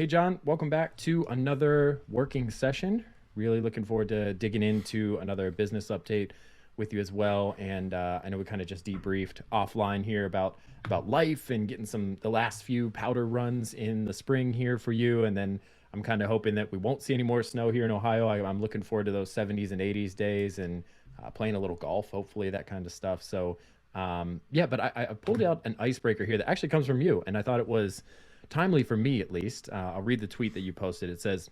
Hey, John, welcome back to another working session. Really looking forward to digging into another business update with you as well. And I know we kind of just debriefed offline here about life and getting the last few powder runs in the spring here for you. And then I'm kind of hoping that we won't see any more snow here in Ohio. I'm looking forward to those 70s and 80s days and playing a little golf, hopefully that kind of stuff. So yeah, but I pulled out an icebreaker here that actually comes from you, and I thought it was timely for me at least. I'll read the tweet that you posted. It says,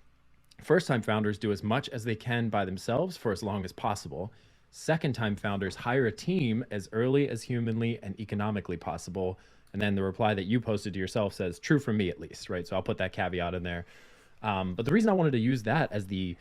"First time founders do as much as they can by themselves for as long as possible. Second time founders hire a team as early as humanly and economically possible." And then the reply that you posted to yourself says, "True for me at least," right? So I'll put that caveat in there. But the reason I wanted to use that as the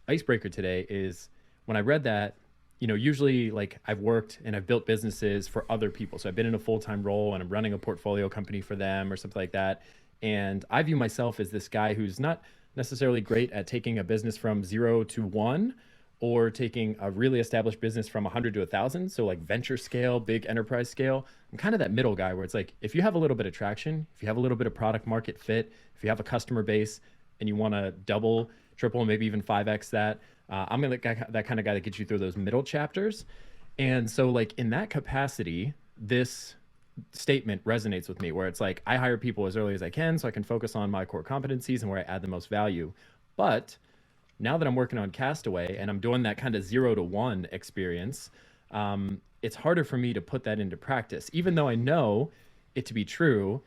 icebreaker today is when I read that, usually like I've worked and I've built businesses for other people. So I've been in a full-time role and I'm running a portfolio company for them or something like that. And I view myself as this guy who's not necessarily great at taking a business from 0 to 1 or taking a really established business from 100 to 1,000. So like venture scale, big enterprise scale. I'm kind of that middle guy where it's like, if you have a little bit of traction, if you have a little bit of product market fit, if you have a customer base and you want to double, triple, maybe even 5x that, I'm gonna that kind of guy that gets you through those middle chapters. And so like in that capacity, this statement resonates with me where it's like I hire people as early as I can so I can focus on my core competencies and where I add the most value. But now that I'm working on Castaway and I'm doing that kind of 0 to 1 experience, it's harder for me to put that into practice, even though I know it to be true.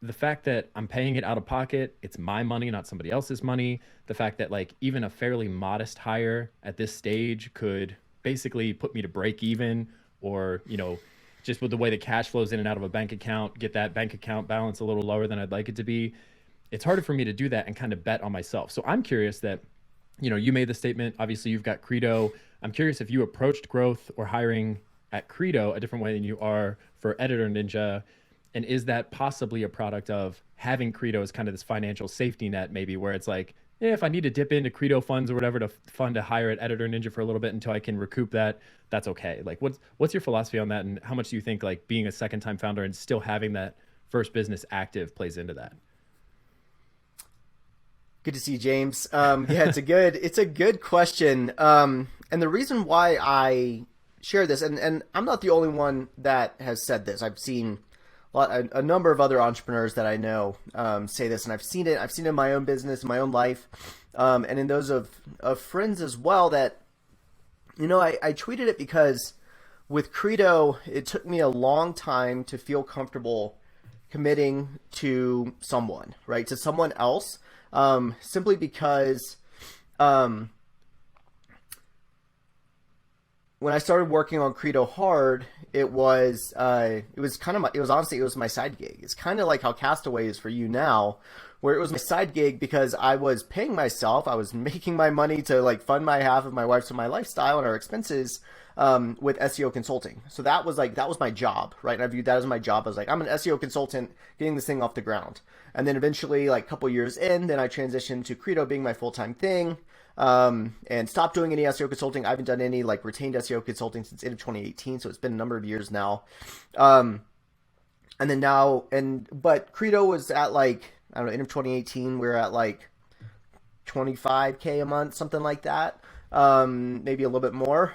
The fact that I'm paying it out of pocket, it's my money, not somebody else's money. The fact that like even a fairly modest hire at this stage could basically put me to break even, or, just with the way the cash flows in and out of a bank account, get that bank account balance a little lower than I'd like it to be. It's harder for me to do that and kind of bet on myself. So I'm curious that, you made the statement, obviously you've got Credo. I'm curious if you approached growth or hiring at Credo a different way than you are for Editor Ninja. And is that possibly a product of having Credo as kind of this financial safety net, maybe where it's like, if I need to dip into Credo funds or whatever to fund a hire at Editor Ninja for a little bit until I can recoup that, that's okay. Like, what's your philosophy on that, and how much do you think like being a second time founder and still having that first business active plays into that? Good to see you, James. Yeah, it's a good question. And the reason why I share this, and I'm not the only one that has said this. I've seen a number of other entrepreneurs that I know say this, and I've seen it. I've seen it in my own business, in my own life, and in those of friends as well. That I tweeted it because with Credo, it took me a long time to feel comfortable committing to someone, right? To someone else, simply because when I started working on Credo hard, it was honestly my side gig. It's kind of like how Castaway is for you now, where it was my side gig because I was paying myself, I was making my money to like fund my half of my wife's and my lifestyle and our expenses with SEO consulting. So that was my job, right? And I viewed that as my job. I was like, I'm an SEO consultant getting this thing off the ground. And then eventually, like a couple years in, then I transitioned to Credo being my full-time thing. And stopped doing any SEO consulting. I haven't done any like retained SEO consulting since end of 2018, so it's been a number of years now. And then but Credo was at like, I don't know, end of 2018, we were at like 25K a month, something like that. Maybe a little bit more.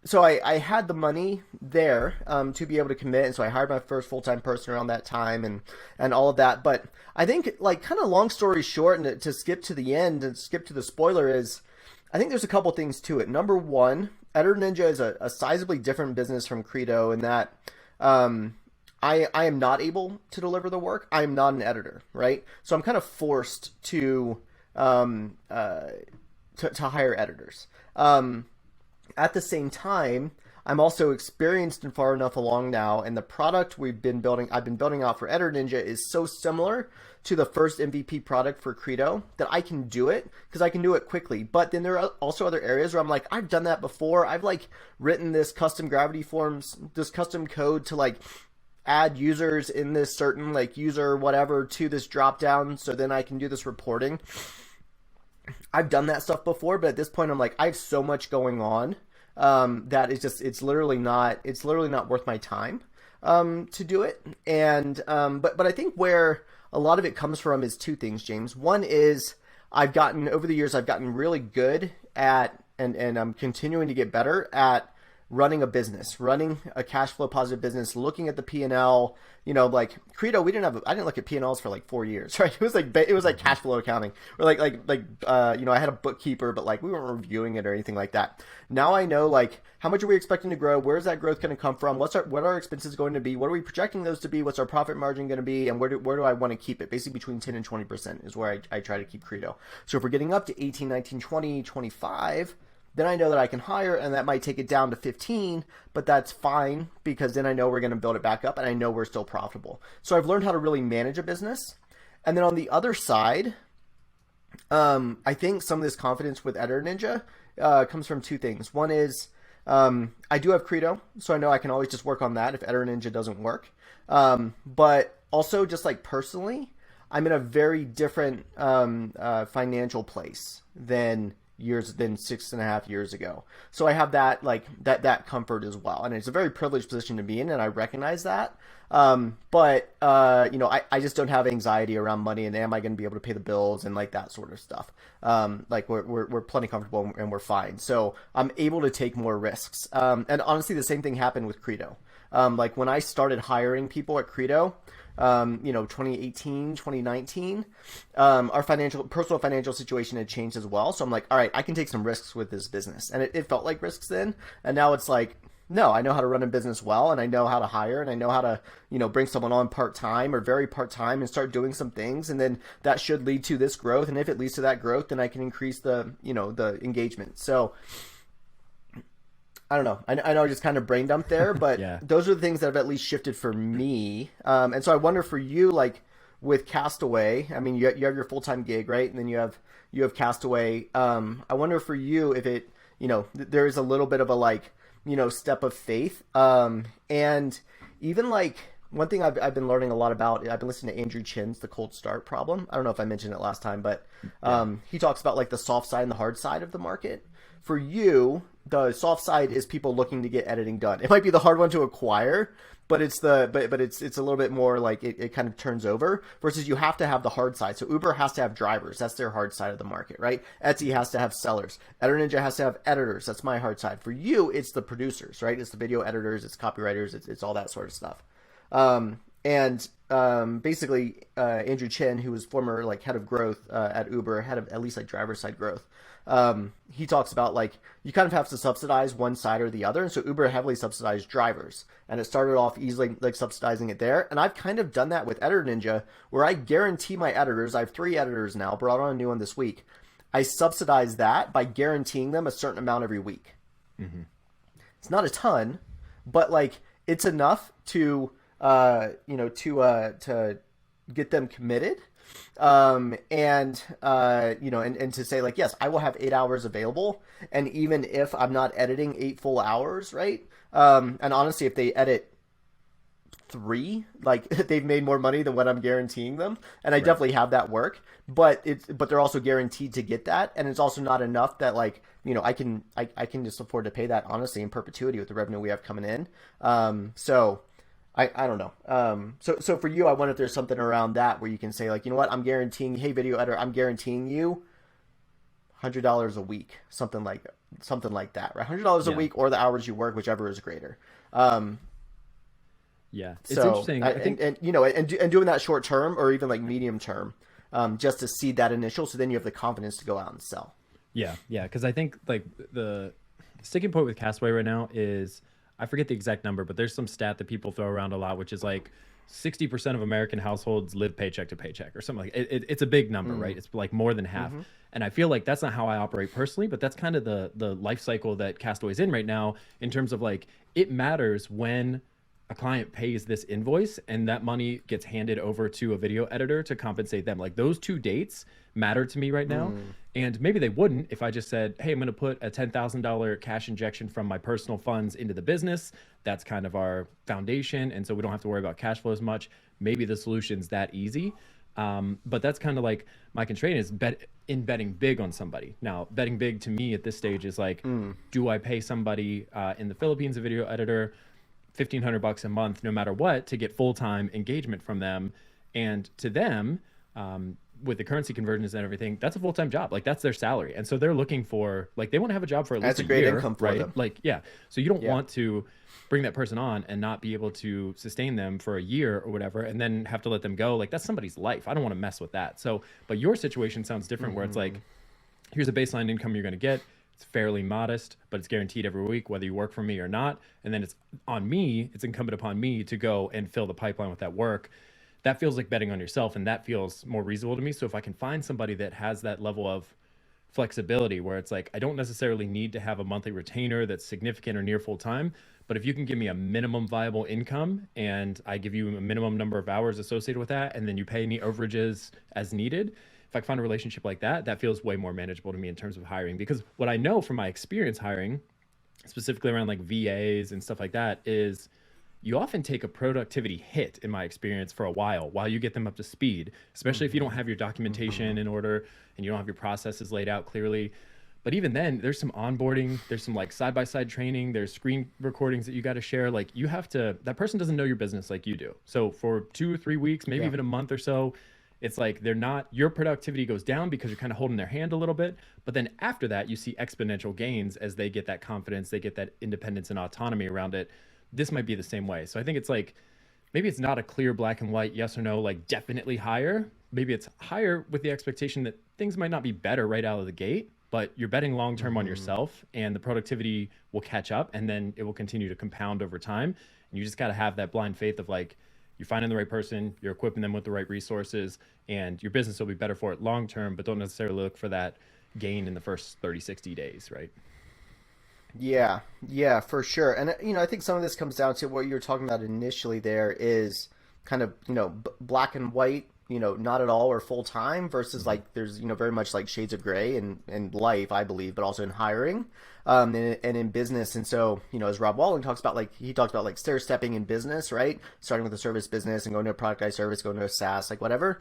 So I had the money there to be able to commit, and so I hired my first full-time person around that time and all of that. But I think, like, kind of long story short, and to skip to the end and skip to the spoiler, is I think there's a couple things to it. Number one, Editor Ninja is a sizably different business from Credo in that I am not able to deliver the work. I am not an editor, right? So I'm kind of forced to hire editors. At the same time, I'm also experienced and far enough along now, and the product I've been building out for Editor Ninja is so similar to the first MVP product for Credo that I can do it because I can do it quickly. But then there are also other areas where I'm like, I've done that before. I've like written this custom gravity forms, this custom code to like add users in this certain like user whatever to this drop down, so then I can do this reporting. I've done that stuff before, but at this point I'm like, I have so much going on that it's literally not worth my time. to do it. And but I think where a lot of it comes from is two things, James. One is over the years I've gotten really good at, and I'm continuing to get better at running a business, running a cash flow positive business, looking at the P&L. Like Credo, I didn't look at P&Ls for like 4 years, right? It was like cash flow accounting, or I had a bookkeeper, but like we weren't reviewing it or anything like that. Now I know like how much are we expecting to grow? Where's that growth going to come from? What are our expenses going to be? What are we projecting those to be? What's our profit margin going to be? And where do I want to keep it? Basically between 10 and 20% is where I try to keep Credo. So if we're getting up to 18, 19, 20, 25, then I know that I can hire, and that might take it down to 15, but that's fine because then I know we're going to build it back up and I know we're still profitable. So I've learned how to really manage a business. And then on the other side, I think some of this confidence with EditorNinja comes from two things. One is I do have Credo, so I know I can always just work on that if EditorNinja doesn't work. But also just like personally, I'm in a very different financial place than 6.5 years ago. So I have that that comfort as well. And it's a very privileged position to be in, and I recognize that. But I just don't have anxiety around money and am I going to be able to pay the bills and like that sort of stuff. Like we're plenty comfortable and we're fine. So I'm able to take more risks. And honestly, the same thing happened with Credo. Like when I started hiring people at Credo, 2018, 2019, our personal financial situation had changed as well. So I'm like, all right, I can take some risks with this business. And it felt like risks then. And now it's like, no, I know how to run a business well, and I know how to hire, and I know how to, bring someone on part-time or very part-time and start doing some things. And then that should lead to this growth. And if it leads to that growth, then I can increase the engagement. So I don't know. I know I just kind of brain dumped there, but yeah. Those are the things that have at least shifted for me. And so I wonder for you, like with Castaway, I mean, you have your full-time gig, right? And then you have Castaway. I wonder for you if it, there is a little bit of a step of faith. And even like one thing I've been learning a lot about, I've been listening to Andrew Chin's The Cold Start Problem. I don't know if I mentioned it last time, but he talks about like the soft side and the hard side of the market. For you, the soft side is people looking to get editing done. It might be the hard one to acquire, but it's a little bit more like it kind of turns over, versus you have to have the hard side. So Uber has to have drivers. That's their hard side of the market, right? Etsy has to have sellers. EditorNinja has to have editors. That's my hard side. For you, it's the producers, right? It's the video editors, it's copywriters, it's all that sort of stuff. Basically, Andrew Chin, who was former like head of growth at Uber, head of at least like driver side growth, he talks about like you kind of have to subsidize one side or the other. And so Uber heavily subsidized drivers, and it started off easily like subsidizing it there. And I've kind of done that with EditorNinja, where I guarantee my editors. I have 3 editors now, brought on a new one this week. I subsidize that by guaranteeing them a certain amount every week. Mm-hmm. It's not a ton, but like it's enough to to get them committed. And to say like, yes, I will have 8 hours available. And even if I'm not editing 8 full hours, right? And honestly, if they edit 3, like they've made more money than what I'm guaranteeing them. And I definitely have that work, but they're also guaranteed to get that. And it's also not enough that like, I can just afford to pay that honestly in perpetuity with the revenue we have coming in. So I don't know. So for you, I wonder if there's something around that where you can say like, you know what, I'm guaranteeing, hey, video editor, I'm guaranteeing you $100 a week, something like that, right? $100 a week, or the hours you work, whichever is greater. Yeah, it's interesting. I think, and doing that short term or even like medium term, just to seed that initial, so then you have the confidence to go out and sell. Yeah, because I think like the sticking point with Castaway right now is, I forget the exact number, but there's some stat that people throw around a lot, which is like 60% of American households live paycheck to paycheck or something like it. It's a big number, right? It's like more than half. Mm-hmm. And I feel like that's not how I operate personally, but that's kind of the life cycle that Castaway's in right now, in terms of like, it matters when a client pays this invoice and that money gets handed over to a video editor to compensate them. Like those 2 dates matter to me right now. And maybe they wouldn't if I just said, hey, I'm going to put a $10,000 cash injection from my personal funds into the business. That's kind of our foundation. And so we don't have to worry about cash flow as much. Maybe the solution's that easy. But that's kind of like my constraint is betting big on somebody. Now, betting big to me at this stage is like, do I pay somebody in the Philippines, a video editor, $1,500 a month, no matter what, to get full-time engagement from them. And to them, with the currency conversions and everything, that's a full-time job. Like that's their salary. And so they're looking for, like, they want to have a job for at least That's a great year, income for right? them. Like, yeah. So you don't want to bring that person on and not be able to sustain them for a year or whatever, and then have to let them go. Like that's somebody's life. I don't want to mess with that. So, but your situation sounds different where it's like, here's a baseline income you're going to get. It's fairly modest, but it's guaranteed every week, whether you work for me or not. And then it's on me, it's incumbent upon me to go and fill the pipeline with that work. That feels like betting on yourself, and that feels more reasonable to me. So if I can find somebody that has that level of flexibility where it's like, I don't necessarily need to have a monthly retainer that's significant or near full time, but if you can give me a minimum viable income and I give you a minimum number of hours associated with that, and then you pay any overages as needed, if I find a relationship like that, that feels way more manageable to me in terms of hiring. Because what I know from my experience hiring, specifically around like VAs and stuff like that, is you often take a productivity hit, in my experience, for a while you get them up to speed, especially if you don't have your documentation in order and you don't have your processes laid out clearly. But even then, there's some onboarding, there's some like side-by-side training, there's screen recordings that you got to share. Like you have to, that person doesn't know your business like you do. So for 2 or 3 weeks, maybe even a month or so, it's like they're not, your productivity goes down because you're kind of holding their hand a little bit. But then after that, you see exponential gains as they get that confidence, they get that independence and autonomy around it. This might be the same way. So I think it's like, maybe it's not a clear black and white, yes or no, like definitely higher. Maybe it's higher with the expectation that things might not be better right out of the gate, but you're betting long-term on yourself, and the productivity will catch up, and then it will continue to compound over time. And you just got to have that blind faith of like, you're finding the right person, you're equipping them with the right resources, and your business will be better for it long-term, but don't necessarily look for that gain in the first 30, 60 days, right? Yeah, for sure. And I think some of this comes down to what you were talking about initially. There is kind of black and white, not at all or full time versus like there's very much like shades of gray in life, I believe, but also in hiring, and in business. And so as Rob Walling talks about, like he talks about like stair stepping in business, right? Starting with a service business and going to a productized service, going to a SaaS, like whatever.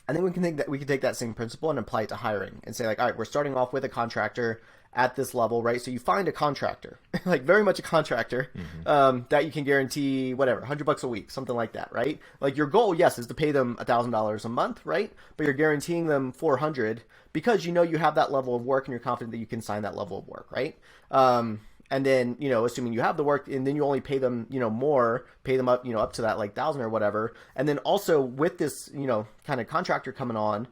I think we can take that same principle and apply it to hiring and say like, all right, we're starting off with a contractor at this level, right? So you find a contractor, like very much a contractor, that you can guarantee whatever, $100 a week, something like that, right? Like your goal, yes, is to pay them $1,000 a month, right? But you're guaranteeing them 400 because you have that level of work and you're confident that you can sign that level of work, right? And then, assuming you have the work, and then you only pay them, more, pay them up, up to that like 1,000 or whatever. And then also with this, kind of contractor coming on,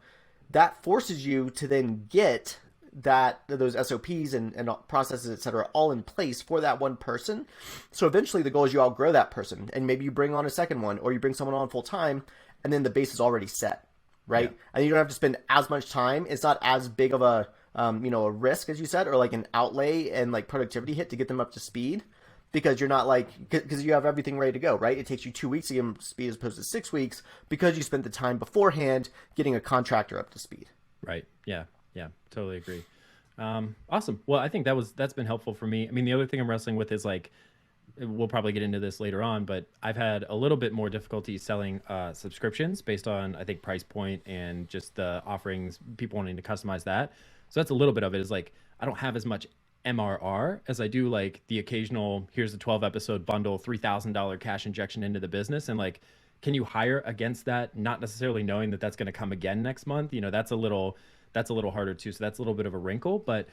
that forces you to then get those SOPs and processes, et cetera, all in place for that one person. So eventually the goal is you outgrow that person, and maybe you bring on a second one, or you bring someone on full time, and then the base is already set, right? Yeah. And you don't have to spend as much time. It's not as big of a a risk, as you said, or like an outlay and like productivity hit to get them up to speed, because you're not like, because you have everything ready to go, right? It takes you 2 weeks to get them up to speed as opposed to 6 weeks because you spent the time beforehand getting a contractor up to speed. Right. Yeah. Totally agree. Awesome. Well, I think that's been helpful for me. I mean, the other thing I'm wrestling with is like, we'll probably get into this later on, but I've had a little bit more difficulty selling subscriptions based on, I think, price point and just the offerings, people wanting to customize that. So that's a little bit of it, is like, I don't have as much MRR as I do like the occasional, here's a 12 episode bundle, $3,000 cash injection into the business. And like, can you hire against that? Not necessarily knowing that that's going to come again next month. That's a little harder too. So that's a little bit of a wrinkle, but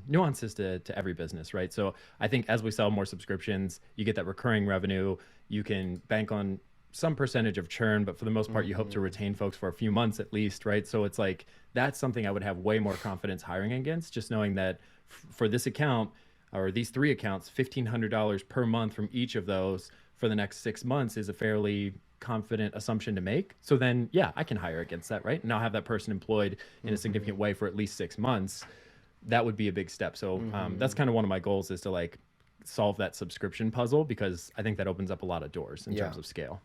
nuances to every business, right? So I think as we sell more subscriptions, you get that recurring revenue. You can bank on some percentage of churn, but for the most part, you hope to retain folks for a few months at least, right? So it's like, that's something I would have way more confidence hiring against, just knowing that for this account or these 3 accounts, $1,500 per month from each of those for the next 6 months is a fairly confident assumption to make. So then, yeah, I can hire against that, right? And I'll have that person employed in a significant way for at least 6 months. That would be a big step. So that's kind of one of my goals, is to like solve that subscription puzzle, because I think that opens up a lot of doors in terms of scale.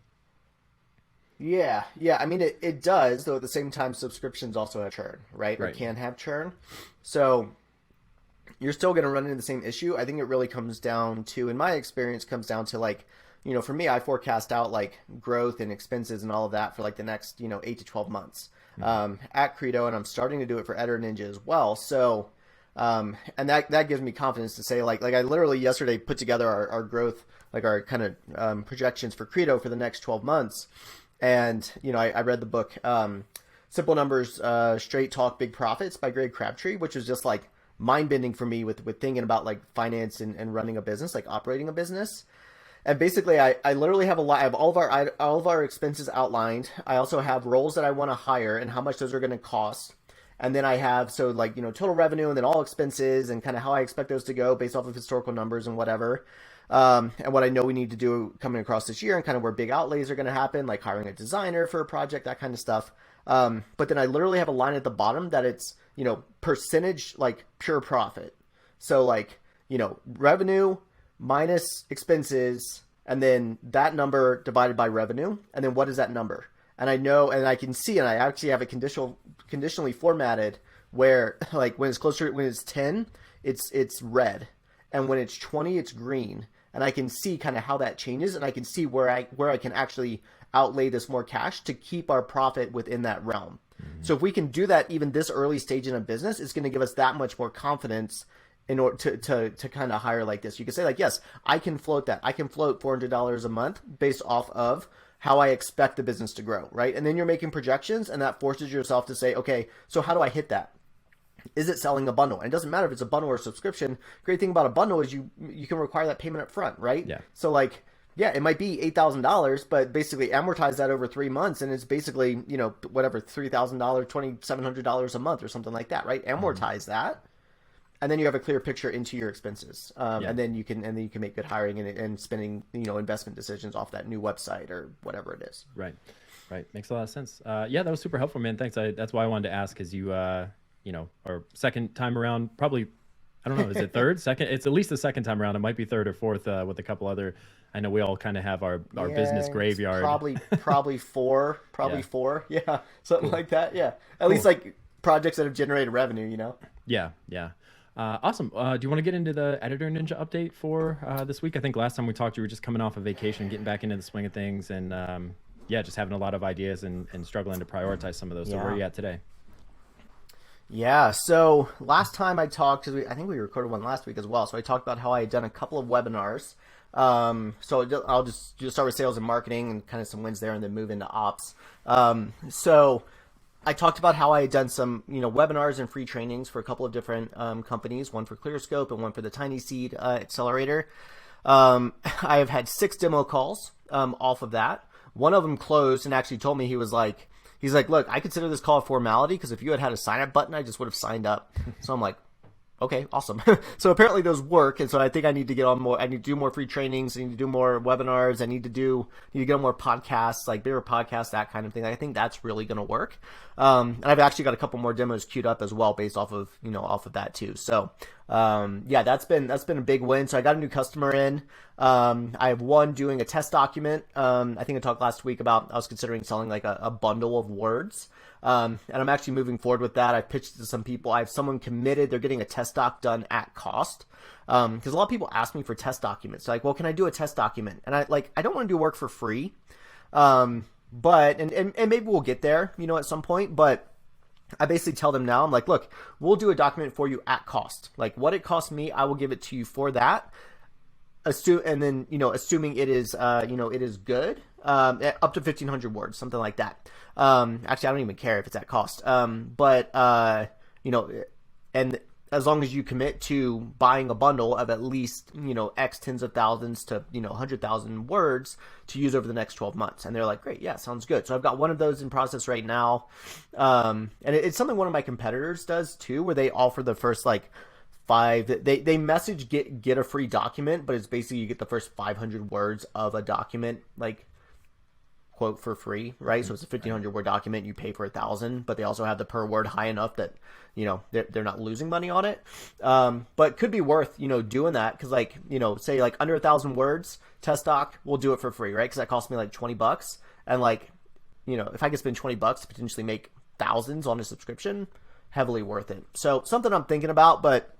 Yeah. I mean, it does, though at the same time, subscriptions also have churn, right? Or can have churn. So you're still going to run into the same issue. I think it really comes down to, in my experience, comes down to like, for me, I forecast out like growth and expenses and all of that for like the next, 8 to 12 months at Credo, and I'm starting to do it for EditorNinja as well. So And that gives me confidence to say like I literally yesterday put together our growth, like our kind of projections for Credo for the next 12 months. And, I read the book, Simple Numbers, Straight Talk, Big Profits by Greg Crabtree, which was just like mind bending for me with thinking about like finance and running a business, like operating a business. And basically I literally have I have all of our expenses outlined. I also have roles that I want to hire and how much those are going to cost. And then I have, total revenue and then all expenses and kind of how I expect those to go based off of historical numbers and whatever. And what I know we need to do coming across this year and kind of where big outlays are going to happen, like hiring a designer for a project, that kind of stuff. But then I literally have a line at the bottom that it's, percentage, like pure profit. So revenue minus expenses, and then that number divided by revenue. And then what is that number? And I know, and I can see, and I actually have it conditionally formatted where like when it's 10, it's red. And when it's 20, it's green. And I can see kind of how that changes, and I can see where I can actually outlay this more cash to keep our profit within that realm. Mm-hmm. So if we can do that even this early stage in a business, it's going to give us that much more confidence in order to kind of hire like this. You can say like, yes, I can float that. I can float $400 a month based off of how I expect the business to grow, right? And then you're making projections, and that forces yourself to say, okay, so how do I hit that? Is it selling a bundle? And it doesn't matter if it's a bundle or a subscription. Great thing about a bundle is you can require that payment up front, right? Yeah. So it might be $8,000, but basically amortize that over 3 months, and it's basically, whatever, $3,000, $2,700 a month or something like that, right? Amortize that. And then you have a clear picture into your expenses. And then you can make good hiring and spending, investment decisions off that new website or whatever it is. Right. Makes a lot of sense. That was super helpful, man. Thanks. That's why I wanted to ask, because you, our second time around, probably, I don't know, is it third, second? It's at least the second time around. It might be third or fourth with a couple other. I know we all kind of have our business graveyard. Probably four, four. Yeah. Something like that. Yeah. At least like projects that have generated revenue, Yeah. Awesome. Do you want to get into the Editor Ninja update for this week? I think last time we talked, you were just coming off of vacation, getting back into the swing of things, and just having a lot of ideas and struggling to prioritize some of those. So where are you at today? Yeah, so last time I talked, because I think we recorded one last week as well, so I talked about how I had done a couple of webinars. So I'll just start with sales and marketing and kind of some wins there and then move into ops. So I talked about how I had done some, webinars and free trainings for a couple of different companies, one for ClearScope and one for the Tiny Seed Accelerator. I have had 6 demo calls off of that. One of them closed and actually told me he's like, look, I consider this call a formality because if you had a sign up button, I just would have signed up. So I'm like, okay, awesome. So apparently those work, and so I think I need to get on more. I need to do more free trainings. I need to do more webinars. I need to get on more podcasts, like bigger podcasts, that kind of thing. I think that's really going to work. And I've actually got a couple more demos queued up as well, based off of that too. So that's been a big win. So I got a new customer in. I have one doing a test document. I think I talked last week about I was considering selling like a bundle of words. And I'm actually moving forward with that. I've pitched to some people. I have someone committed. They're getting a test doc done at cost. Because a lot of people ask me for test documents. Like, well, can I do a test document? And I don't want to do work for free. But maybe we'll get there, at some point. But I basically tell them now, I'm like, look, we'll do a document for you at cost. Like what it costs me, I will give it to you for that. Assuming it is, it is good, up to 1,500 words, something like that. Actually, I don't even care if it's at cost. And as long as you commit to buying a bundle of at least, X tens of thousands to, 100,000 words to use over the next 12 months. And they're like, great. Yeah, sounds good. So I've got one of those in process right now. And it's something one of my competitors does too, where they offer the first 5, they message get a free document, but it's basically you get the first 500 words of a document, quote, for free, right? So it's a 1,500 word document, you pay for 1,000, but they also have the per word high enough that they're not losing money on it. But could be worth doing that, because say under 1,000 words test doc, we'll do it for free, right? Because that cost me $20, and if I could spend $20 to potentially make thousands on a subscription, heavily worth it. So something I'm thinking about, but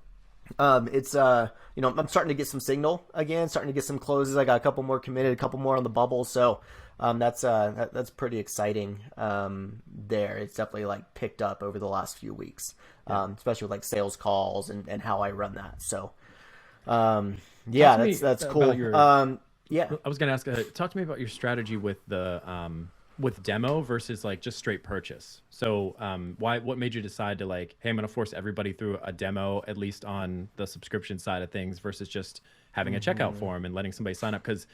it's I'm starting to get some signal again, starting to get some closes. I got a couple more committed, a couple more on the bubble. So That's pretty exciting. There, it's definitely like picked up over the last few weeks, especially with like sales calls and how I run that. So, Talk yeah, to me that's about cool. your Yeah, I was gonna ask, talk to me about your strategy with demo versus like just straight purchase. So, what made you decide to like, hey, I'm gonna force everybody through a demo at least on the subscription side of things versus just having a checkout form and letting somebody sign up? Because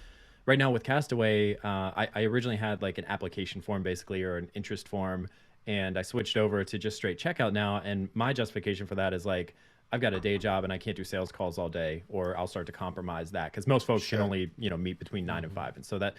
right now with Castaway, I originally had like an application form basically or an interest form, and I switched over to just straight checkout now. And my justification for that is like, I've got a day job and I can't do sales calls all day, or I'll start to compromise that because most folks can sure. only meet between 9 and 5, and so that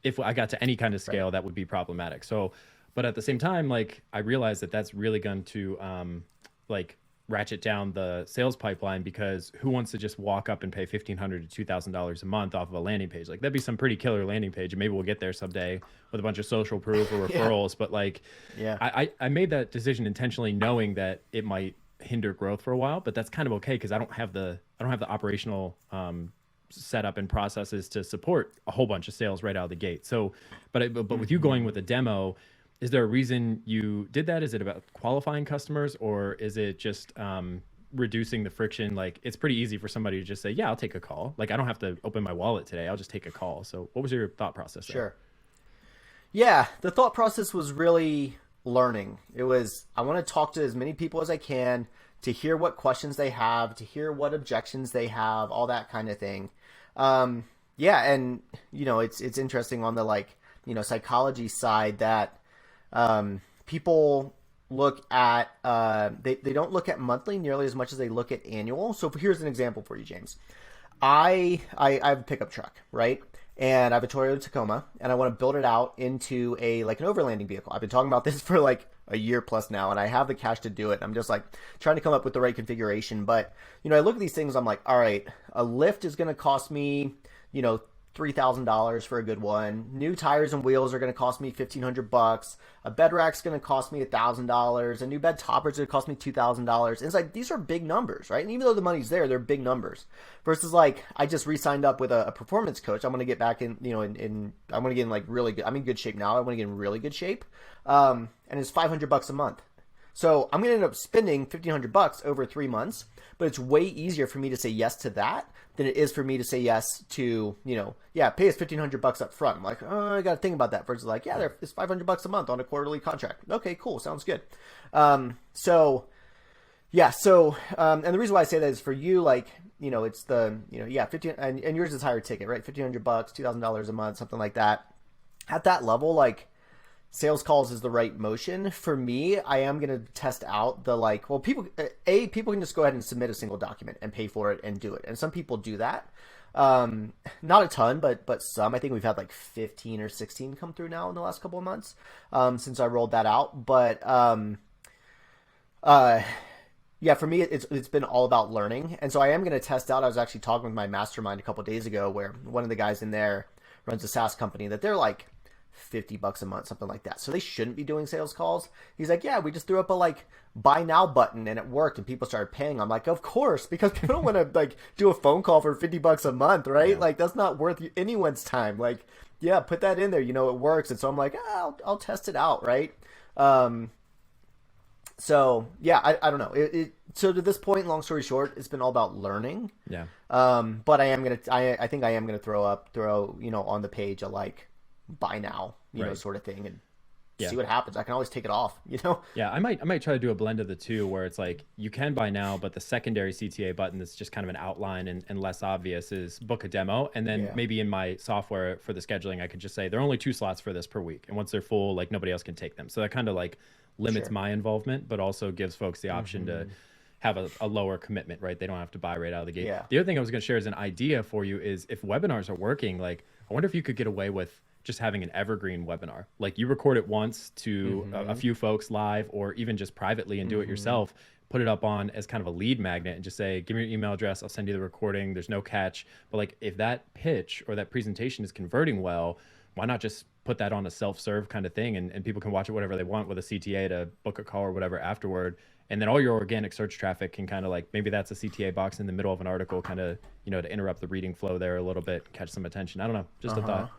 if I got to any kind of Right. scale, that would be problematic. So, but at the same time, like I realized that that's really going to like ratchet down the sales pipeline because who wants to just walk up and pay $1,500 to $2,000 a month off of a landing page? Like that'd be some pretty killer landing page, and maybe we'll get there someday with a bunch of social proof or Yeah. referrals. But like, Yeah. I made that decision intentionally, knowing that it might hinder growth for a while, but that's kind of okay because I don't have the operational setup and processes to support a whole bunch of sales right out of the gate. So, but with you going with a demo, is there a reason you did that? Is it about qualifying customers, or is it just reducing the friction? Like it's pretty easy for somebody to just say, yeah, I'll take a call. Like I don't have to open my wallet today. I'll just take a call. So what was your thought process there? Sure. Yeah, the thought process was really learning. It was, I want to talk to as many people as I can to hear what questions they have, to hear what objections they have, all that kind of thing. Yeah, and it's interesting on the like, psychology side that people look at they don't look at monthly nearly as much as they look at annual. So here's an example for you, James. I have a pickup truck, right? And I have a Toyota Tacoma, and I want to build it out into like an overlanding vehicle. I've been talking about this for like a year plus now, and I have the cash to do it. I'm just like trying to come up with the right configuration. But I look at these things. I'm like, all right, a lift is going to cost me, $3,000 for a good one. New tires and wheels are going to cost me $1,500. A bed rack's going to cost me $1,000. A new bed topper's going to cost me $2,000. And it's like, these are big numbers, right? And even though the money's there, they're big numbers. Versus like, I just re-signed up with a performance coach. I'm going to get back in, I'm going to get in like really good. I'm in good shape now. I want to get in really good shape. And it's $500 a month. So I'm going to end up spending $1,500 over 3 months, but it's way easier for me to say yes to that than it is for me to say yes to, pay us $1,500 up front. I'm like, oh, I got to think about that. Versus like, yeah, it's $500 a month on a quarterly contract. Okay, cool. Sounds good. And the reason why I say that is for you, like, it's the, 15, and yours is higher ticket, right? $1,500, $2,000 a month, something like that. At that level, like, sales calls is the right motion. For me, I am going to test out the like, well, people can just go ahead and submit a single document and pay for it and do it. And some people do that. Not a ton, but some. I think we've had like 15 or 16 come through now in the last couple of months since I rolled that out. But yeah, for me, it's been all about learning. And so I am going to test out. I was actually talking with my mastermind a couple of days ago where one of the guys in there runs a SaaS company that they're like $50 a month, something like that. So they shouldn't be doing sales calls. He's like, yeah, we just threw up a like buy now button and it worked and people started paying. I'm like, of course, because people don't want to like do a phone call for $50 a month, right? Yeah. Like that's not worth anyone's time. Like, yeah, put that in there. It works. And so I'm like, I'll test it out, right? So yeah, I don't know. So to this point, long story short, it's been all about learning. Yeah. But I think I am gonna throw on the page a like buy now, right, sort of thing, and see what happens. I can always take it off, Yeah, I might try to do a blend of the two where it's like you can buy now, but the secondary CTA button that's just kind of an outline and less obvious is book a demo. And then maybe in my software for the scheduling, I could just say there are only 2 slots for this per week. And once they're full, like nobody else can take them. So that kind of like limits my involvement, but also gives folks the option to have a lower commitment, right? They don't have to buy right out of the gate. Yeah. The other thing I was going to share as an idea for you is if webinars are working, like I wonder if you could get away with just having an evergreen webinar. Like you record it once to a few folks live or even just privately and do it yourself, put it up on as kind of a lead magnet and just say, give me your email address. I'll send you the recording. There's no catch. But like if that pitch or that presentation is converting well, why not just put that on a self-serve kind of thing and people can watch it whatever they want with a CTA to book a call or whatever afterward. And then all your organic search traffic can kind of like, maybe that's a CTA box in the middle of an article kind of, to interrupt the reading flow there a little bit, catch some attention. I don't know, just a thought.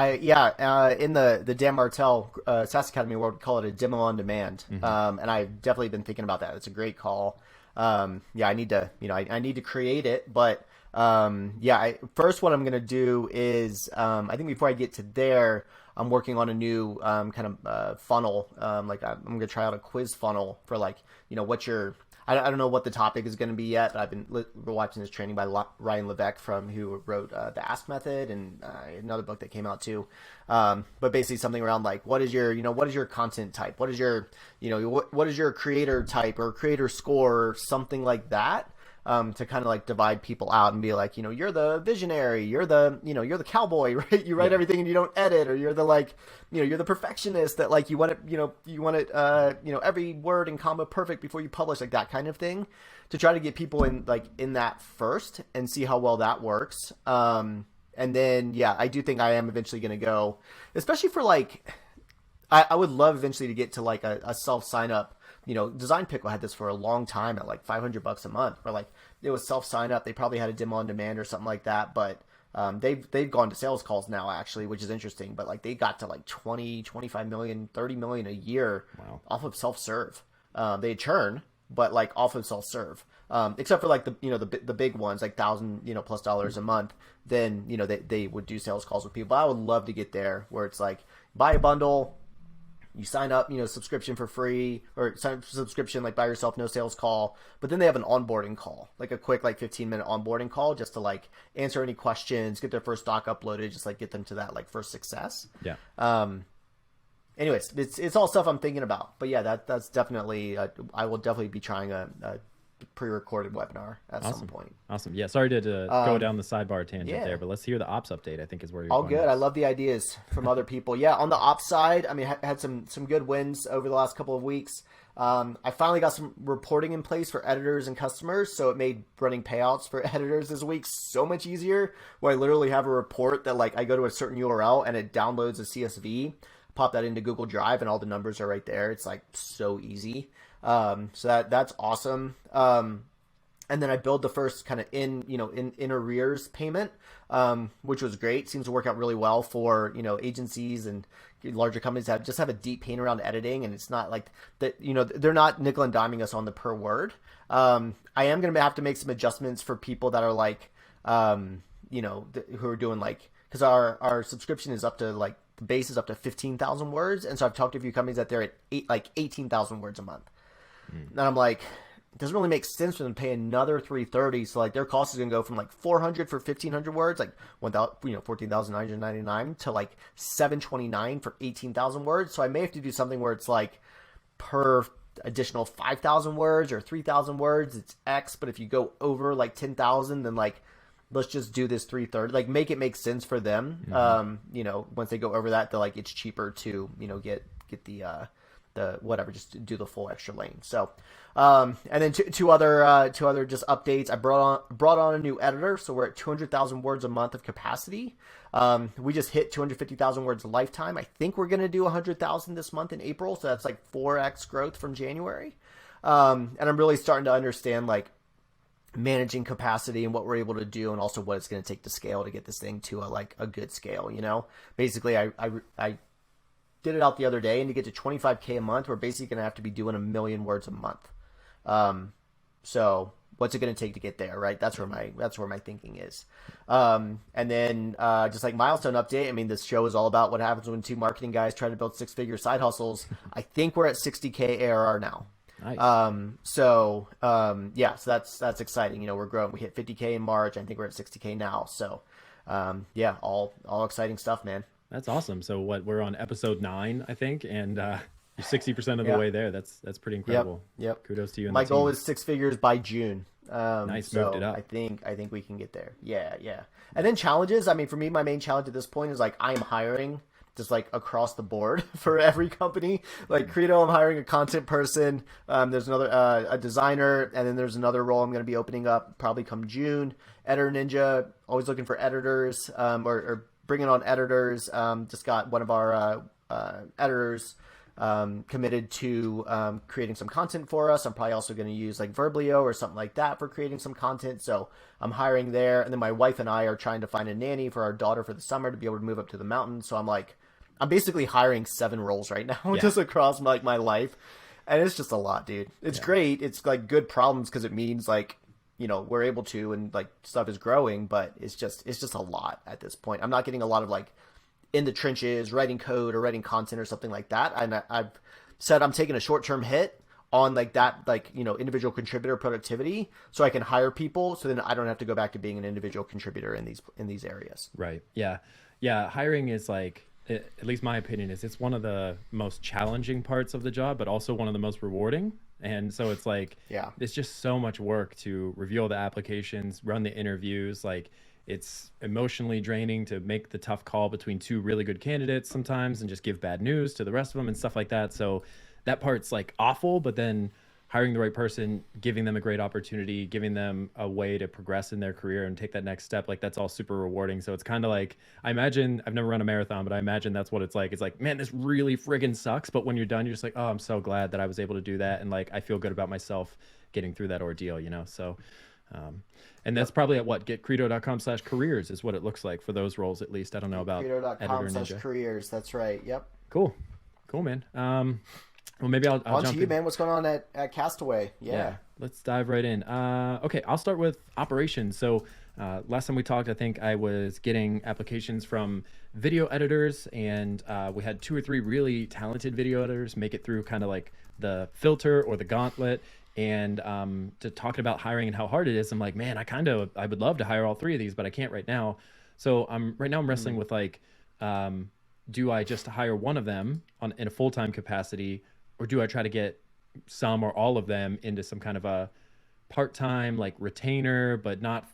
In the Dan Martell SaaS Academy world, we call it a demo on demand. And I've definitely been thinking about that. It's a great call. I need to, I need to create it, but first what I'm going to do is, I think before I get to there, I'm working on a new funnel. I'm going to try out a quiz funnel for what's your, I don't know what the topic is going to be yet, but I've been watching this training by Ryan Levesque who wrote the Ask Method and another book that came out too. But basically something around what is your content type? What is your, what is your creator type or creator score or something like that? To kind of divide people out and be like, you're the visionary, you're the cowboy, right? You write everything and you don't edit, or you're the you're the perfectionist that you want it, every word and comma perfect before you publish, that kind of thing, to try to get people in that first and see how well that works. And then, I do think I am eventually going to go, especially for I would love eventually to get to a self sign up. Design Pickle had this for a long time at $500 a month, where it was self sign up. They probably had a demo on demand or something like that, but they've gone to sales calls now actually, which is interesting. But they got to 20, 25 million, 30 million a year off of self serve. They churn, but off of self serve. Except for the big ones, $1,000 a month. Then they would do sales calls with people. But I would love to get there where it's buy a bundle. You sign up, subscription for free, or sign up for subscription, by yourself, no sales call. But then they have an onboarding call, a quick 15-minute onboarding call, just to answer any questions, get their first doc uploaded, just get them to that first success. Yeah. Anyways, it's all stuff I'm thinking about. But that's definitely I will definitely be trying a pre-recorded webinar at some point. Awesome. Yeah. Sorry to go down the sidebar tangent there, but let's hear the ops update. I think is where you're all going good. next. I love the ideas from other people. Yeah. On the ops side, I mean, had some good wins over the last couple of weeks. I finally got some reporting in place for editors and customers, so it made running payouts for editors this week so much easier. Where I literally have a report that I go to a certain URL and it downloads a CSV, pop that into Google Drive, and all the numbers are right there. It's so easy. So that's awesome. And then I billed the first kind of in arrears payment, which was great. Seems to work out really well for, agencies and larger companies that just have a deep pain around editing. And it's not that, they're not nickel and diming us on the per word. I am going to have to make some adjustments for people that are who are doing cause our subscription is up to the base is up to 15,000 words. And so I've talked to a few companies that they're at 18,000 words a month. And I'm it doesn't really make sense for them to pay another $330. So their cost is going to go from 400 for 1,500 words, 14,999 to $729 for 18,000 words. So I may have to do something where it's per additional 5,000 words or 3,000 words, it's X. But if you go over 10,000, then let's just do this 330. Make it make sense for them. Mm-hmm. Once they go over that, they're it's cheaper to get the whatever, just do the full extra lane. So, and then two other just updates. I brought on a new editor, so we're at 200,000 words a month of capacity. We just hit 250,000 words lifetime. I think we're gonna do 100,000 this month in April, so that's 4x growth from January. And I'm really starting to understand managing capacity and what we're able to do, and also what it's going to take to scale to get this thing to a good scale. Basically, I did it out the other day, and to get to 25K a month, we're basically going to have to be doing 1 million words a month. So what's it going to take to get there, right? That's where my thinking is. And then just milestone update. I mean, this show is all about what happens when two marketing guys try to build 6-figure side hustles. I think we're at 60K ARR now. Nice. So that's exciting. We're growing. We hit 50K in March. I think we're at 60K now. So, all exciting stuff, man. That's awesome. So we're on episode 9, I think, and you're 60% of the way there. That's pretty incredible. Yep. Kudos to you. And my goal is 6 figures by June. Nice, so moved it up. I think we can get there. Yeah. And then challenges. I mean, for me, my main challenge at this point is I am hiring just across the board for every company. Credo, I'm hiring a content person. There's another a designer, and then there's another role I'm going to be opening up probably come June. EditorNinja, always looking for editors, or bringing on editors. Just got one of our editors committed to creating some content for us. I'm probably also going to use like Verblio or something like that for creating some content. So I'm hiring there. And then my wife and I are trying to find a nanny for our daughter for the summer to be able to move up to the mountains. So I'm basically hiring 7 roles right now just across my life. And it's just a lot, dude. It's great. It's like good problems because it means like, we're able to, and like stuff is growing, but it's just a lot at this point. I'm not getting a lot of like in the trenches, writing code or writing content or something like that. And I've said I'm taking a short-term hit on like that, like, individual contributor productivity so I can hire people. So then I don't have to go back to being an individual contributor in these areas. Right. Yeah. Yeah. Hiring is like, at least my opinion is it's one of the most challenging parts of the job, but also one of the most rewarding. And so it's like, it's just so much work to review all the applications, run the interviews. Like it's emotionally draining to make the tough call between 2 really good candidates sometimes and just give bad news to the rest of them and stuff like that. So that part's like awful, but then hiring the right person, giving them a great opportunity, giving them a way to progress in their career and take that next step, like that's all super rewarding. So it's kind of like, I imagine, I've never run a marathon, but I imagine that's what it's like. It's like, man, this really friggin' sucks. But when you're done, you're just like, oh, I'm so glad that I was able to do that. And like, I feel good about myself getting through that ordeal, So, and that's probably at getcredo.com/careers is what it looks like for those roles, at least. I don't know about credo.com/careers. That's right. Yep. Cool, man. Well, maybe I'll on jump to you, man. What's going on at Castaway? Yeah, let's dive right in. Okay, I'll start with operations. So last time we talked, I think I was getting applications from video editors, and we had 2 or 3 really talented video editors make it through kind of like the filter or the gauntlet. And to talking about hiring and how hard it is, I'm like, man, I would love to hire all 3 of these, but I can't right now. So I'm wrestling with like, do I just hire one of them in a full-time capacity, or do I try to get some or all of them into some kind of a part-time like retainer, but not,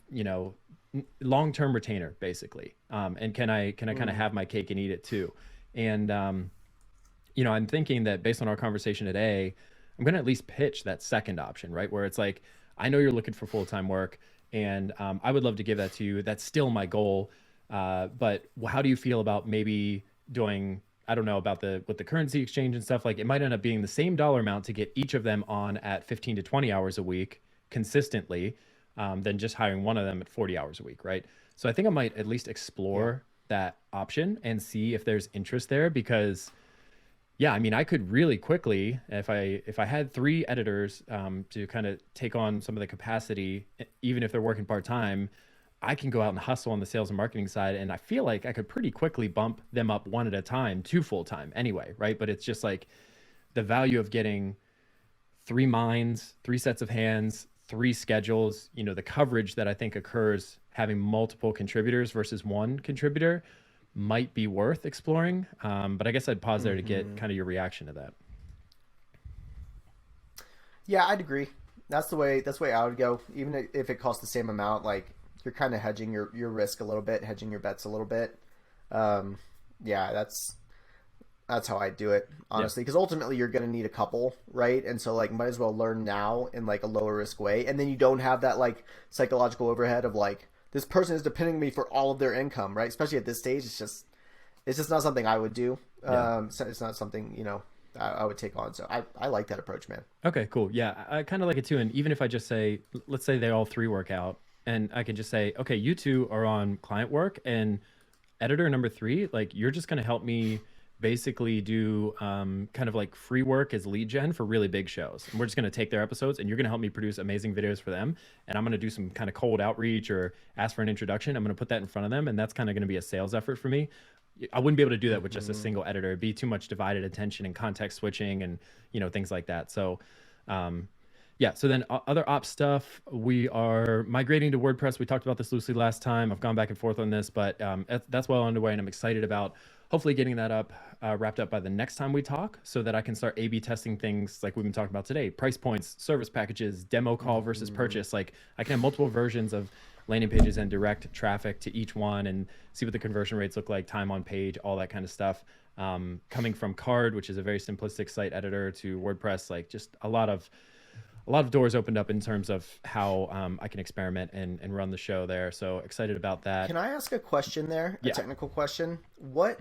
long-term retainer basically? And can I kind of have my cake and eat it too? And, I'm thinking that based on our conversation today, I'm going to at least pitch that second option, right? Where it's like, I know you're looking for full-time work, and I would love to give that to you. That's still my goal. But how do you feel about maybe doing, I don't know about with the currency exchange and stuff, like it might end up being the same dollar amount to get each of them on at 15 to 20 hours a week consistently, than just hiring one of them at 40 hours a week, right? So I think I might at least explore that option and see if there's interest there, because I mean, I could really quickly, if I had 3 editors to kind of take on some of the capacity, even if they're working part-time, I can go out and hustle on the sales and marketing side. And I feel like I could pretty quickly bump them up one at a time to full-time anyway, right? But it's just like the value of getting 3 minds, 3 sets of hands, 3 schedules, the coverage that I think occurs having multiple contributors versus one contributor might be worth exploring. But I guess I'd pause there to get kind of your reaction to that. Yeah, I'd agree. That's the way I would go. Even if it costs the same amount, like you're kind of hedging your risk a little bit, hedging your bets a little bit. That's how I do it, honestly, because ultimately you're going to need a couple, right? And so like might as well learn now in like a lower risk way. And then you don't have that like psychological overhead of like, this person is depending on me for all of their income, right? Especially at this stage, it's just not something I would do. So it's not something, I would take on. So I like that approach, man. Okay, cool. Yeah, I kind of like it too. And even if I just say, let's say they all 3 work out, and I can just say, okay, you 2 are on client work, and editor number 3, like you're just going to help me basically do kind of like free work as lead gen for really big shows. And we're just going to take their episodes, and you're going to help me produce amazing videos for them. And I'm going to do some kind of cold outreach or ask for an introduction. I'm going to put that in front of them. And that's kind of going to be a sales effort for me. I wouldn't be able to do that with just a single editor. It'd be too much divided attention and context switching and, things like that. So, so then other ops stuff, we are migrating to WordPress. We talked about this loosely last time. I've gone back and forth on this, but that's well underway, and I'm excited about hopefully getting that wrapped up by the next time we talk, so that I can start A/B testing things like we've been talking about today: price points, service packages, demo call versus purchase. Like I can have multiple versions of landing pages and direct traffic to each one, and see what the conversion rates look like, time on page, all that kind of stuff. Coming from Card, which is a very simplistic site editor, to WordPress, like just a lot of doors opened up in terms of how I can experiment and run the show there. So excited about that. Can I ask a question there? A technical question? What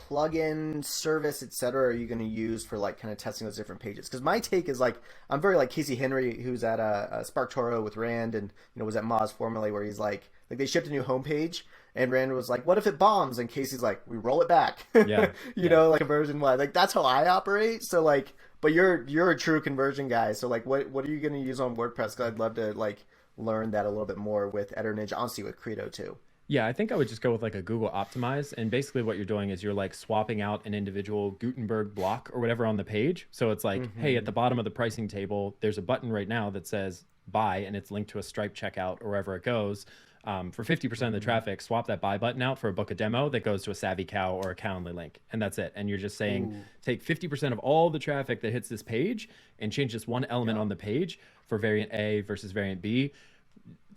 plugin, service, etc. are you going to use for like kind of testing those different pages? Because my take is like I'm very like Casey Henry, who's at Spark Toro with Rand, and was at Moz formerly, where he's like they shipped a new homepage, and Rand was like, "What if it bombs?" And Casey's like, "We roll it back." Yeah, like conversion wise, like that's how I operate. So like, but you're a true conversion guy. So like, what are you going to use on WordPress? Because I'd love to like learn that a little bit more with EditorNinja, honestly with Credo too. Yeah, I think I would just go with like a Google Optimize. And basically what you're doing is you're like swapping out an individual Gutenberg block or whatever on the page. So it's like, hey, at the bottom of the pricing table, there's a button right now that says buy, and it's linked to a Stripe checkout or wherever it goes. For 50% of the traffic, swap that buy button out for a book a demo that goes to a Savvy Cow or a Calendly link. And that's it. And you're just saying, take 50% of all the traffic that hits this page and change this one element on the page for variant A versus variant B.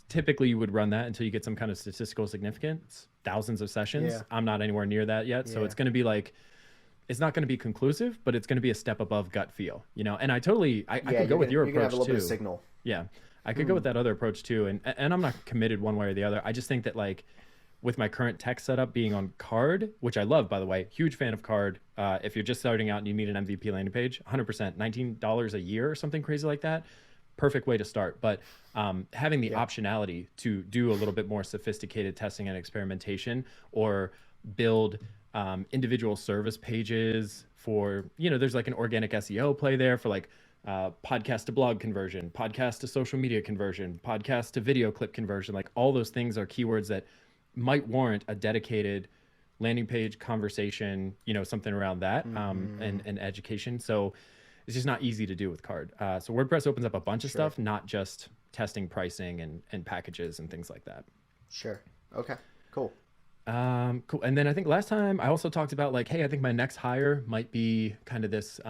Typically you would run that until you get some kind of statistical significance, thousands of sessions. Yeah. I'm not anywhere near that yet. So it's going to be like, it's not going to be conclusive, but it's going to be a step above gut feel, and I could go with your approach have a little too. Bit of signal. Yeah. I could go with that other approach too. And I'm not committed one way or the other. I just think that like with my current tech setup being on Card, which I love, by the way, huge fan of Card. If you're just starting out and you need an MVP landing page, 100%, $19 a year or something crazy like that. Perfect way to start. But having the optionality to do a little bit more sophisticated testing and experimentation, or build individual service pages for, there's like an organic SEO play there for like podcast to blog conversion, podcast to social media conversion, podcast to video clip conversion. Like all those things are keywords that might warrant a dedicated landing page conversation, something around that, and education. So it's just not easy to do with Card. So WordPress opens up a bunch of stuff, not just testing pricing and packages and things like that. Sure. Okay, cool. Cool. And then I think last time I also talked about like, hey, I think my next hire might be kind of this,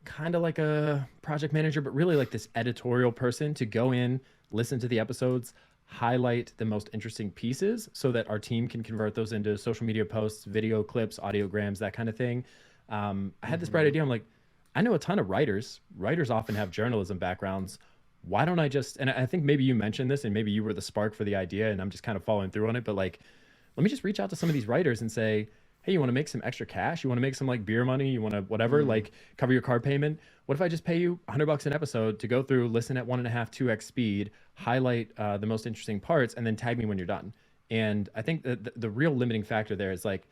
kind of like a project manager, but really like this editorial person to go in, listen to the episodes, highlight the most interesting pieces so that our team can convert those into social media posts, video clips, audiograms, that kind of thing. I had this bright idea. I'm like, I know a ton of writers. Writers often have journalism backgrounds. Why don't I just, and I think maybe you mentioned this and maybe you were the spark for the idea and I'm just kind of following through on it, but like, let me just reach out to some of these writers and say, hey, you want to make some extra cash? You want to make some like beer money? You want to whatever, like cover your card payment? What if I just pay you $100 an episode to go through, listen at 1.5, 2x speed, highlight the most interesting parts, and then tag me when you're done? And I think that the real limiting factor there is like,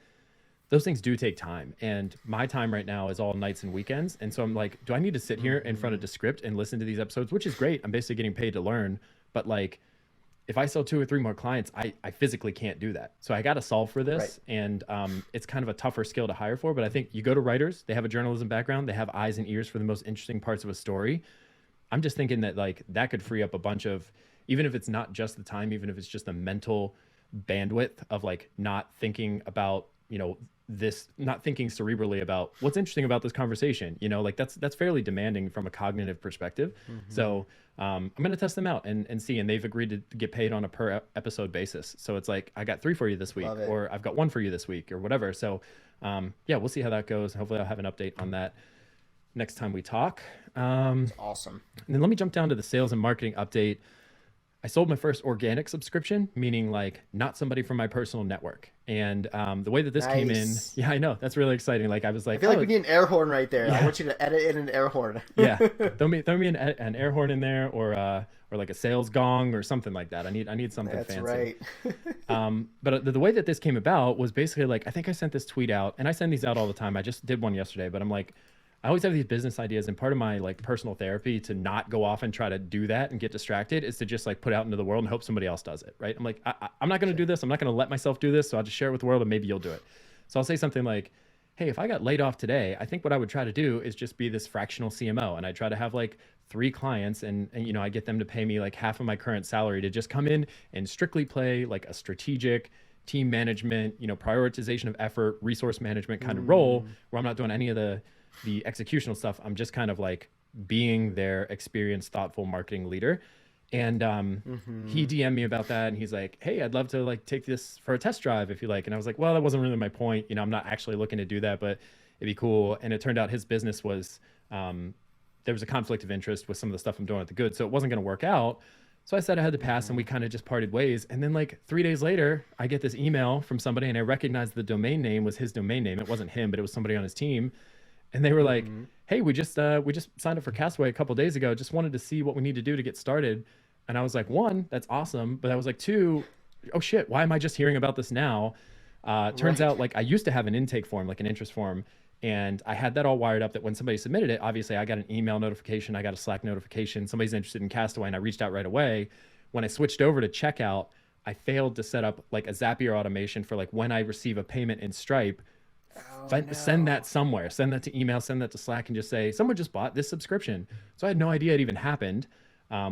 those things do take time. And my time right now is all nights and weekends. And so I'm like, do I need to sit here in front of Descript and listen to these episodes, which is great. I'm basically getting paid to learn. But like, if I sell 2 or 3 more clients, I physically can't do that. So I got to solve for this. Right. And it's kind of a tougher skill to hire for. But I think you go to writers, they have a journalism background, they have eyes and ears for the most interesting parts of a story. I'm just thinking that like that could free up a bunch of, even if it's not just the time, even if it's just the mental bandwidth of like not thinking about, this, not thinking cerebrally about what's interesting about this conversation, like that's fairly demanding from a cognitive perspective. So I'm going to test them out and see, and they've agreed to get paid on a per episode basis. So it's like, I got 3 for you this week, or I've got 1 for you this week or whatever. So yeah, we'll see how that goes. Hopefully I'll have an update on that next time we talk. Awesome. And then let me jump down to the sales and marketing update. I sold my first organic subscription, meaning like not somebody from my personal network. And the way that this came in, yeah, I know, that's really exciting. Like I was like, I feel like we need an air horn right there. Yeah. I want you to edit in an air horn. Yeah, throw me an air horn in there, or like a sales gong or something like that. I need something that's fancy. Right. But the way that this came about was basically like, I think I sent this tweet out, and I send these out all the time. I just did one yesterday, but I'm like, I always have these business ideas, and part of my like personal therapy to not go off and try to do that and get distracted is to just like put out into the world and hope somebody else does it, right? I'm like, I'm not going to do this. I'm not going to let myself do this. So I'll just share it with the world and maybe you'll do it. So I'll say something like, hey, if I got laid off today, I think what I would try to do is just be this fractional CMO. And I try to have like 3 clients and I get them to pay me like half of my current salary to just come in and strictly play like a strategic team management, prioritization of effort, resource management kind of role where I'm not doing any of the executional stuff. I'm just kind of like being their experienced, thoughtful marketing leader. And he DM'd me about that, and he's like, hey, I'd love to like take this for a test drive if you like. And I was like, well, that wasn't really my point. I'm not actually looking to do that, but it'd be cool. And it turned out his business was, there was a conflict of interest with some of the stuff I'm doing at the Good. So it wasn't going to work out. So I said I had to pass, and we kind of just parted ways. And then like 3 days later, I get this email from somebody, and I recognized the domain name was his domain name. It wasn't him, but it was somebody on his team. And they were like, "Hey, we just signed up for Castaway a couple days ago. Just wanted to see what we need to do to get started." And I was like, one, that's awesome. But I was like, two, oh shit, why am I just hearing about this now? Turns out like I used to have an intake form, like an interest form. And I had that all wired up that when somebody submitted it, obviously I got an email notification, I got a Slack notification, somebody's interested in Castaway, and I reached out right away. When I switched over to checkout, I failed to set up like a Zapier automation for like when I receive a payment in Stripe, send that somewhere, send that to email, send that to Slack, and just say, someone just bought this subscription. So I had no idea it even happened,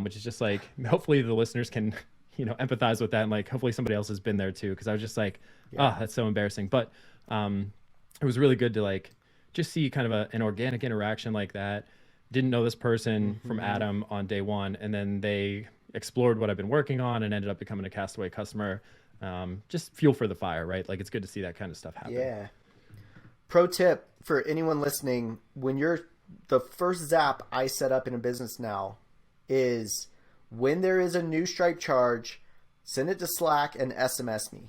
which is just like, hopefully the listeners can, empathize with that. And like, hopefully somebody else has been there too. Cause I was just like, that's so embarrassing. But it was really good to like, just see kind of an organic interaction like that. Didn't know this person from Adam on day one. And then they explored what I've been working on and ended up becoming a Castaway customer. Just fuel for the fire, right? Like it's good to see that kind of stuff happen. Yeah. Pro tip for anyone listening, when the first Zap I set up in a business now is when there is a new Stripe charge, send it to Slack and SMS me.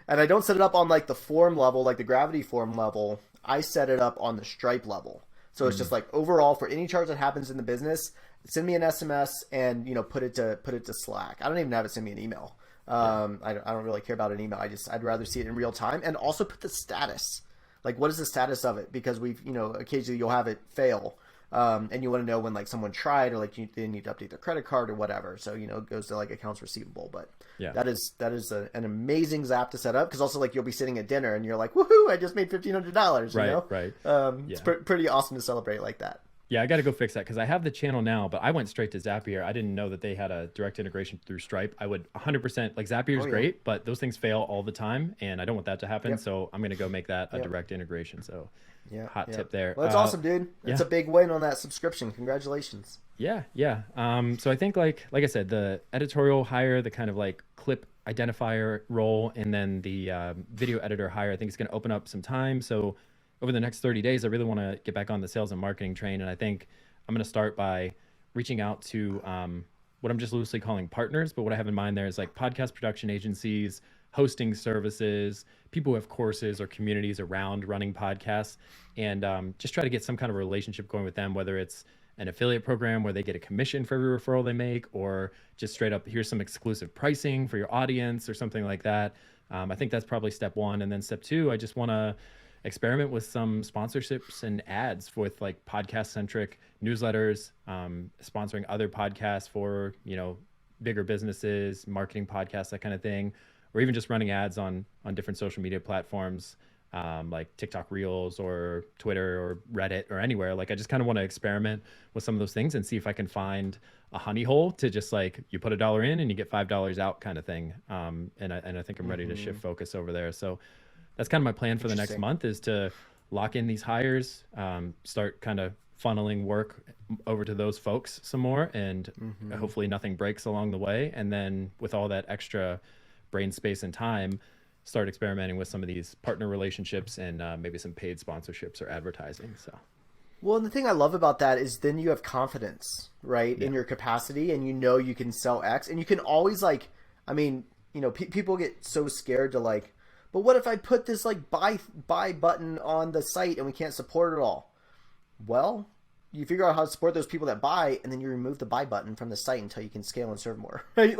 And I don't set it up on like the form level, like the Gravity form level. I set it up on the Stripe level. So it's just like overall for any charge that happens in the business, send me an SMS and put it to Slack. I don't even have it send me an email. I don't really care about an email. I'd rather see it in real time, and also put the status. Like, what is the status of it? Because occasionally you'll have it fail. And you want to know when like someone tried or like they need to update their credit card or whatever. So, it goes to like accounts receivable, but that is an amazing Zap to set up. Cause also like you'll be sitting at dinner and you're like, woohoo, I just made $1,500, Right. It's pretty awesome to celebrate like that. Yeah, I got to go fix that because I have the channel now, but I went straight to Zapier. I didn't know that they had a direct integration through Stripe. I would 100%, like Zapier is great, but those things fail all the time, and I don't want that to happen. So I'm going to go make that a direct integration. So hot tip there. Well, that's awesome, dude. It's a big win on that subscription. Congratulations. Yeah. So I think like I said, the editorial hire, the kind of like clip identifier role, and then the video editor hire, I think it's going to open up some time. So over the next 30 days, I really want to get back on the sales and marketing train. And I think I'm going to start by reaching out to what I'm just loosely calling partners. But what I have in mind there is like podcast production agencies, hosting services, people who have courses or communities around running podcasts, and just try to get some kind of relationship going with them, whether it's an affiliate program where they get a commission for every referral they make, or just straight up, here's some exclusive pricing for your audience or something like that. I think that's probably step one. And then step two, I just want to experiment with some sponsorships and ads with like podcast centric newsletters, sponsoring other podcasts for, bigger businesses, marketing podcasts, that kind of thing, or even just running ads on different social media platforms, like TikTok Reels or Twitter or Reddit or anywhere. Like I just kind of want to experiment with some of those things and see if I can find a honey hole to just like you put $1 in and you get $5 out kind of thing. And I think I'm ready to shift focus over there. So that's kind of my plan for the next month, is to lock in these hires, start kind of funneling work over to those folks some more, and hopefully nothing breaks along the way. And then with all that extra brain space and time, start experimenting with some of these partner relationships and maybe some paid sponsorships or advertising. So, well, and the thing I love about that is then you have confidence, right, in your capacity, and you can sell X, and you can always like, people get so scared to like, but what if I put this like buy button on the site and we can't support it all? Well, you figure out how to support those people that buy, and then you remove the buy button from the site until you can scale and serve more, right?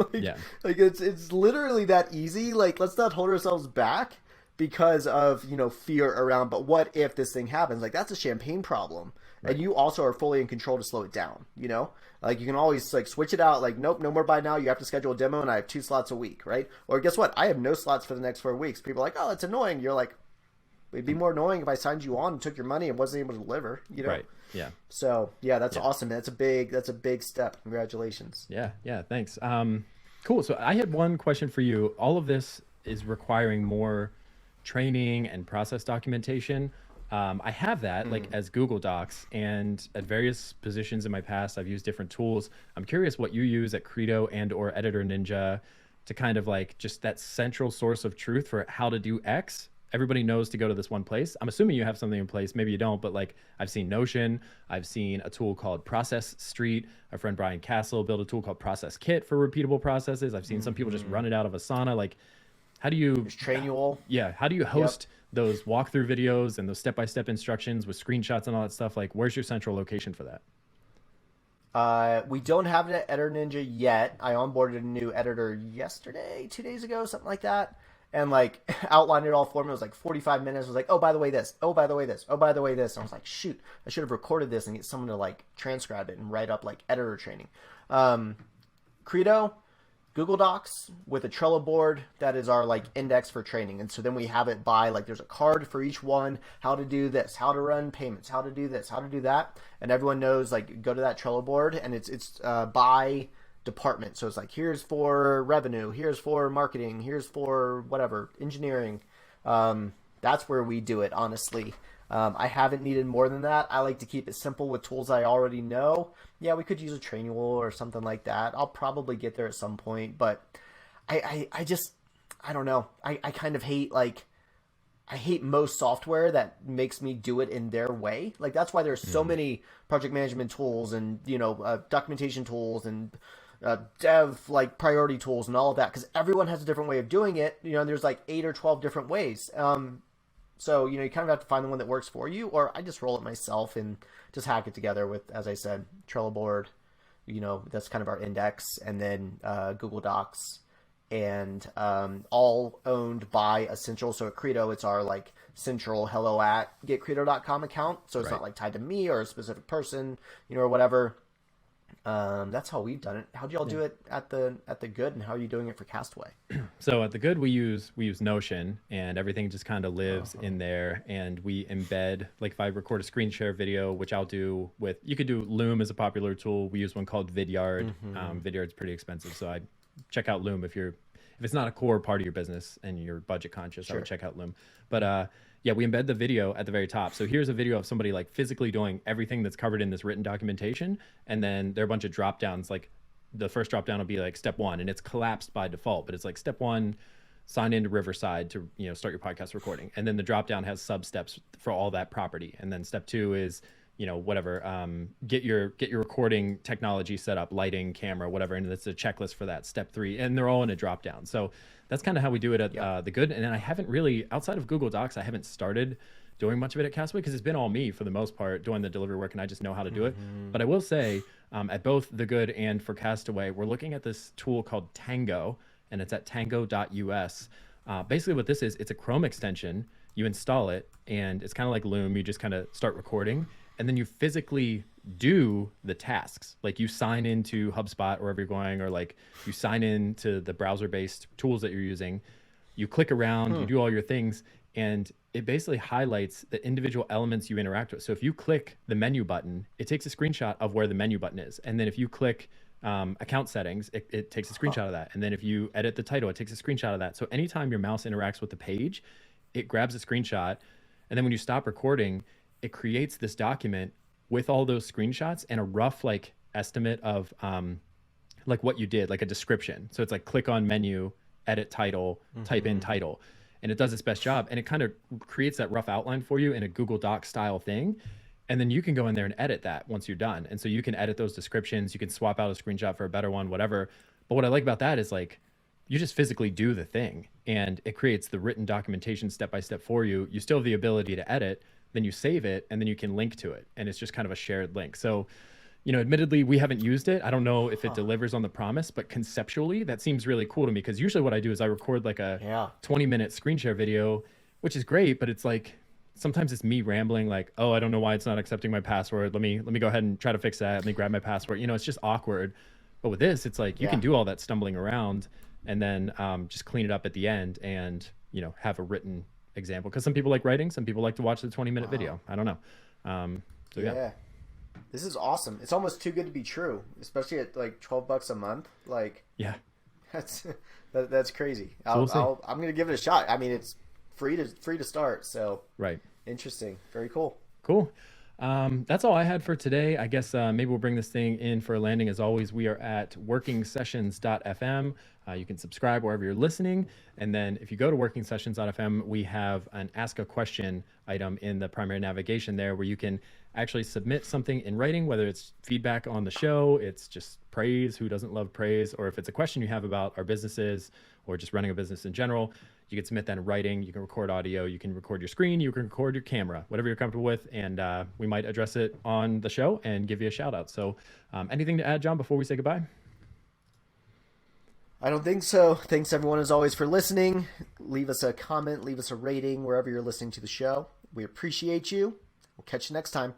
Like it's literally that easy. Like, let's not hold ourselves back because of, fear around, but what if this thing happens? Like, that's a champagne problem. Right. And you also are fully in control to slow it down, Like, you can always like switch it out. Like, nope, no more buy now. You have to schedule a demo, and I have 2 slots a week, right? Or guess what? I have no slots for the next 4 weeks. People are like, oh, that's annoying. You're like, it'd be more annoying if I signed you on and took your money and wasn't able to deliver, Right. Yeah. So that's awesome. That's a big step. Congratulations. Yeah. Thanks. Cool. So I had one question for you. All of this is requiring more training and process documentation. I have that like as Google Docs, and at various positions in my past, I've used different tools. I'm curious what you use at Credo and or EditorNinja to kind of like just that central source of truth for how to do X. everybody knows to go to this one place. I'm assuming you have something in place. Maybe you don't, but like I've seen Notion. I've seen a tool called Process Street. Our friend Brian Castle built a tool called Process Kit for repeatable processes. I've seen some people just run it out of Asana. Like, how do you... There's Trainual. Yeah. How do you host those walkthrough videos and those step-by-step instructions with screenshots and all that stuff? Like, where's your central location for that? We don't have it at EditorNinja yet. I onboarded a new editor yesterday, 2 days ago, something like that. And like outlined it all for me. It was like 45 minutes. I was like, oh, by the way, this. Oh, by the way, this. Oh, by the way, this. And I was like, shoot, I should have recorded this and get someone to like transcribe it and write up like editor training. Credo, Google Docs with a Trello board. That is our like index for training. And so then we have it by like, there's a card for each one, how to do this, how to run payments, how to do this, how to do that. And everyone knows, like, go to that Trello board, and it's by department. So it's like, here's for revenue, here's for marketing, here's for whatever, engineering. That's where we do it, honestly. I haven't needed more than that. I like to keep it simple with tools I already know. Yeah, we could use a Trainual or something like that. I'll probably get there at some point, but I don't know. I kind of hate, like, I hate most software that makes me do it in their way. Like, that's why there's so many project management tools and, documentation tools and dev like priority tools and all of that, because everyone has a different way of doing it. There's like 8 or 12 different ways. So, you kind of have to find the one that works for you, or I just roll it myself and just hack it together with, as I said, Trello board. That's kind of our index, and then Google Docs, and all owned by Essential. So at Credo, it's our like central hello at getcredo.com account. So it's not like tied to me or a specific person, or whatever. That's how we've done it. How do y'all do it at the Good, and how are you doing it for Castaway? So at the Good, we use Notion, and everything just kind of lives in there. And we embed, like, if I record a screen share video, which I'll do with, you could do Loom as a popular tool. We use one called Vidyard. Vidyard's pretty expensive, so I check out Loom if it's not a core part of your business and you're budget conscious. I would check out Loom. But yeah, we embed the video at the very top. So here's a video of somebody like physically doing everything that's covered in this written documentation. And then there are a bunch of drop downs. Like the first drop down will be like step 1, and it's collapsed by default, but it's like step 1, sign into Riverside to, start your podcast recording. And then the drop down has sub steps for all that property. And then step 2 is, whatever, get your recording technology set up, lighting, camera, whatever. And it's a checklist for that. Step 3, and they're all in a drop down. So that's kind of how we do it at the Good. And then I haven't really, outside of Google Docs, I haven't started doing much of it at Castaway, because it's been all me for the most part doing the delivery work, and I just know how to do it. But I will say, at both the Good and for Castaway, we're looking at this tool called Tango, and it's at tango.us. Basically what this is, it's a Chrome extension. You install it, and it's kind of like Loom. You just kind of start recording, and then you physically do the tasks. Like you sign into HubSpot wherever you're going, or like you sign into the browser-based tools that you're using. You click around, you do all your things, and it basically highlights the individual elements you interact with. So if you click the menu button, it takes a screenshot of where the menu button is. And then if you click account settings, it takes a screenshot of that. And then if you edit the title, it takes a screenshot of that. So anytime your mouse interacts with the page, it grabs a screenshot. And then when you stop recording, it creates this document with all those screenshots and a rough like estimate of like what you did, like a description. So it's like click on menu, edit title, type in title, and it does its best job. And it kind of creates that rough outline for you in a Google Doc style thing. And then you can go in there and edit that once you're done. And so you can edit those descriptions. You can swap out a screenshot for a better one, whatever. But what I like about that is like, you just physically do the thing, and it creates the written documentation step by step for you. You still have the ability to edit, then you save it, and then you can link to it. And it's just kind of a shared link. So, admittedly, we haven't used it. I don't know if it delivers on the promise, but conceptually, that seems really cool to me, because usually what I do is I record like a 20-minute screen share video, which is great, but it's like, sometimes it's me rambling like, oh, I don't know why it's not accepting my password. Let me go ahead and try to fix that. Let me grab my password. It's just awkward. But with this, it's like you can do all that stumbling around and then just clean it up at the end and, have a written example. Because some people like writing, some people like to watch the 20-minute video. I don't know. So yeah. This is awesome. It's almost too good to be true, especially at like $12 a month. Like, that's crazy. I'm going to give it a shot. I mean, it's free to start. So right. Interesting. Very cool. Cool. That's all I had for today. I guess maybe we'll bring this thing in for a landing. As always, we are at workingsessions.fm. You can subscribe wherever you're listening. And then if you go to workingsessions.fm, we have an ask a question item in the primary navigation there where you can actually submit something in writing, whether it's feedback on the show, it's just praise, who doesn't love praise, or if it's a question you have about our businesses or just running a business in general, you can submit that in writing. You can record audio, you can record your screen, you can record your camera, whatever you're comfortable with. And we might address it on the show and give you a shout out. So anything to add, John, before we say goodbye? I don't think so. Thanks everyone as always for listening. Leave us a comment, leave us a rating wherever you're listening to the show. We appreciate you. We'll catch you next time.